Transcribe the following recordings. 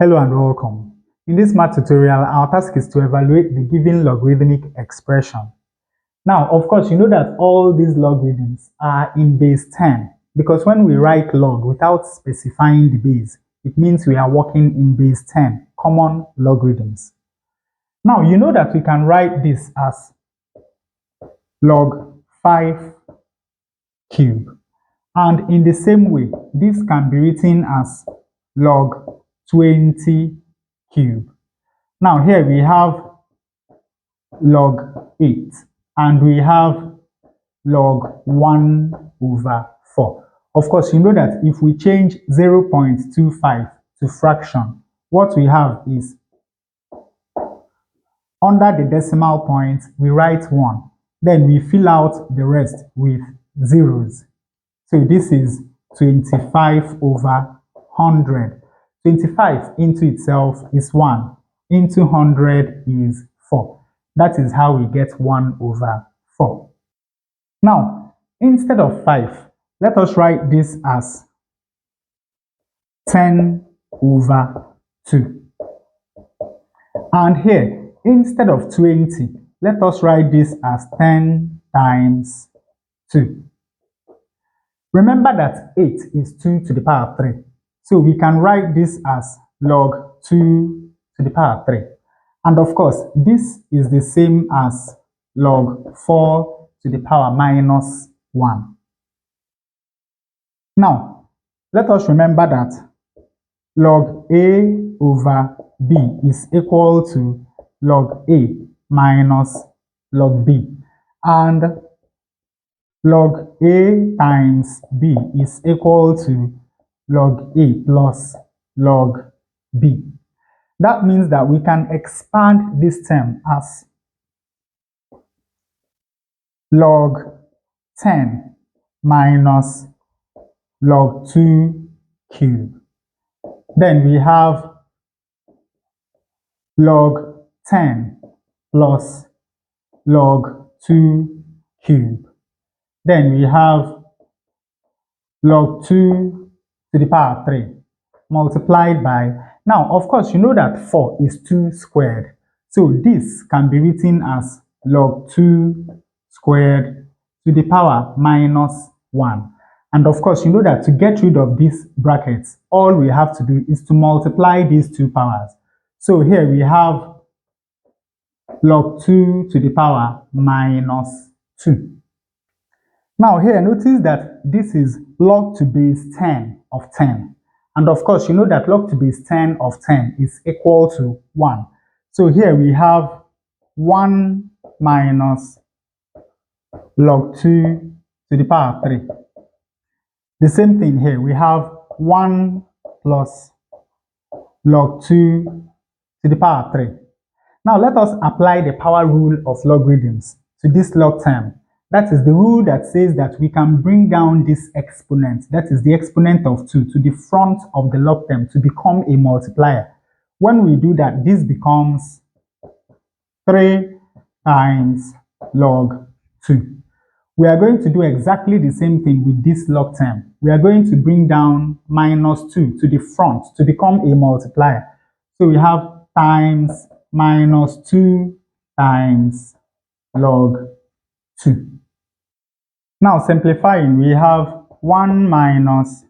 Hello and welcome. In this math tutorial, our task is to evaluate the given logarithmic expression. Now, of course, you know that all these logarithms are in base 10 because when we write log without specifying the base, it means we are working in base 10, common logarithms. Now, you know that we can write this as log 5 cube. And in the same way, this can be written as log 20 cube. Now here we have log 8 and we have log₁₀. Of course, you know that if we change 0.25 to fraction, what we have is under the decimal point, we write 1. Then we fill out the rest with zeros. So this is 25/100. 25 into itself is 1. Into 100 is 4. That is how we get 1/4. Now, instead of 5, let us write this as 10/2. And here, instead of 20, let us write this as 10 times 2. Remember that 8 is 2 to the power 3. So we can write this as log 2 to the power 3. And of course, this is the same as log 4 to the power minus 1. Now, let us remember that log A over B is equal to log A minus log B. And log A times B is equal to log A plus log B. That means that we can expand this term as log 10 minus log 2 cube. Then we have log 10 plus log 2 cube. Then we have log 2 to the power 3 multiplied by, now of course you know that 4 is 2 squared. So this can be written as log 2 squared to the power minus 1. And of course you know that to get rid of these brackets, all we have to do is to multiply these two powers. So here we have log 2 to the power minus 2. Now here, notice that this is log to base 10 of 10. And of course, you know that log to base 10 of 10 is equal to 1. So here we have 1 minus log 2 to the power 3. The same thing here, we have 1 plus log 2 to the power 3. Now let us apply the power rule of logarithms to this log term. That is the rule that says that we can bring down this exponent, that is the exponent of 2, to the front of the log term to become a multiplier. When we do that, this becomes 3 times log 2. We are going to do exactly the same thing with this log term. We are going to bring down minus 2 to the front to become a multiplier. So we have times minus 2 times log 2. Now simplifying, we have 1 minus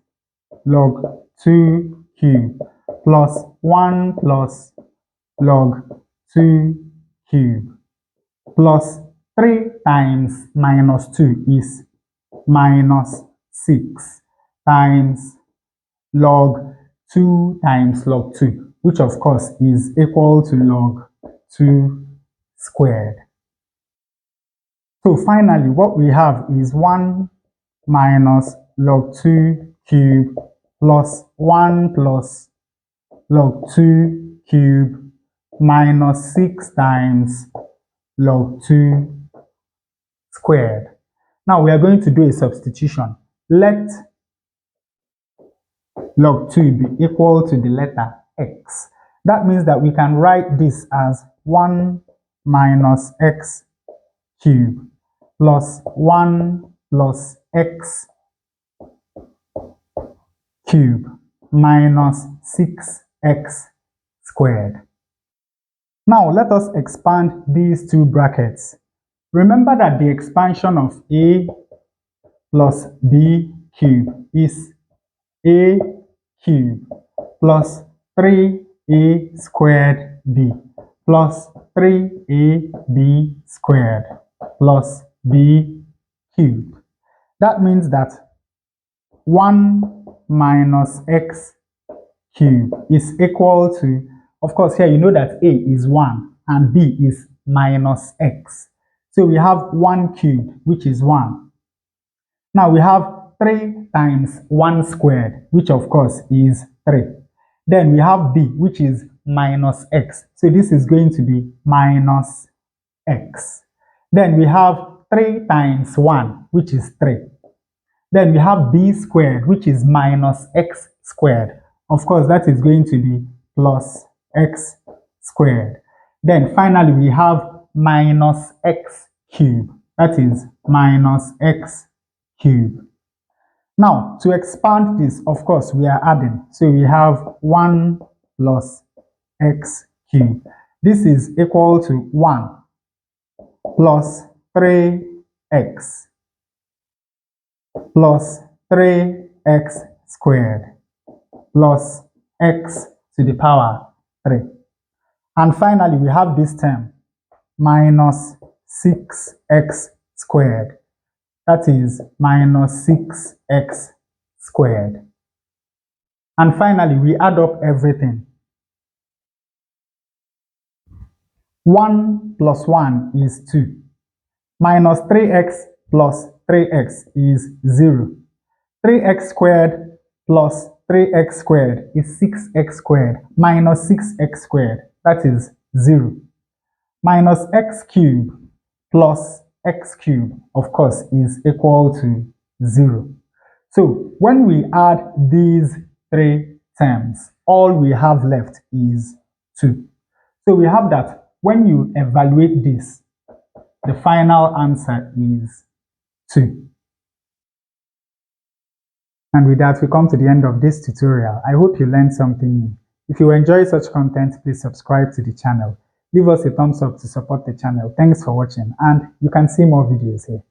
log 2 cube plus 1 plus log 2 cube plus 3 times minus 2 is minus 6 times log 2 times log 2, which of course is equal to log 2 squared. So finally, what we have is 1 minus log 2 cube plus 1 plus log 2 cube minus 6 times log 2 squared. Now we are going to do a substitution. Let log 2 be equal to the letter x. That means that we can write this as 1 minus x cube plus 1 plus x cube minus 6x squared. Now let us expand these two brackets. Remember that the expansion of a plus b cubed is a cubed plus 3a squared b plus 3ab squared plus b cubed. That means that 1 minus x cubed is equal to, of course, here you know that a is 1 and b is minus x. So we have 1 cubed, which is 1. Now we have 3 times 1 squared, which of course is 3. Then we have b, which is minus x. So this is going to be minus x. Then we have 3 times 1, which is 3. Then we have b squared, which is minus x squared. Of course, that is going to be plus x squared. Then finally, we have minus x cubed. That is minus x cubed. Now, to expand this, of course, we are adding. So we have 1 plus x cubed. This is equal to 1 plus 3x plus 3x squared plus x to the power 3. And finally, we have this term, minus 6x squared. That is minus 6x squared. And finally, we add up everything. 1 plus 1 is 2. Minus 3x plus 3x is 0. 3x squared plus 3x squared is 6x squared minus 6x squared. That is 0. Minus x cubed plus x cubed, of course, is equal to 0. So when we add these three terms, all we have left is 2. So we have that when you evaluate this, the final answer is 2. And with that, we come to the end of this tutorial. I hope you learned something new. If you enjoy such content, please subscribe to the channel. Leave us a thumbs up to support the channel. Thanks for watching, and you can see more videos here.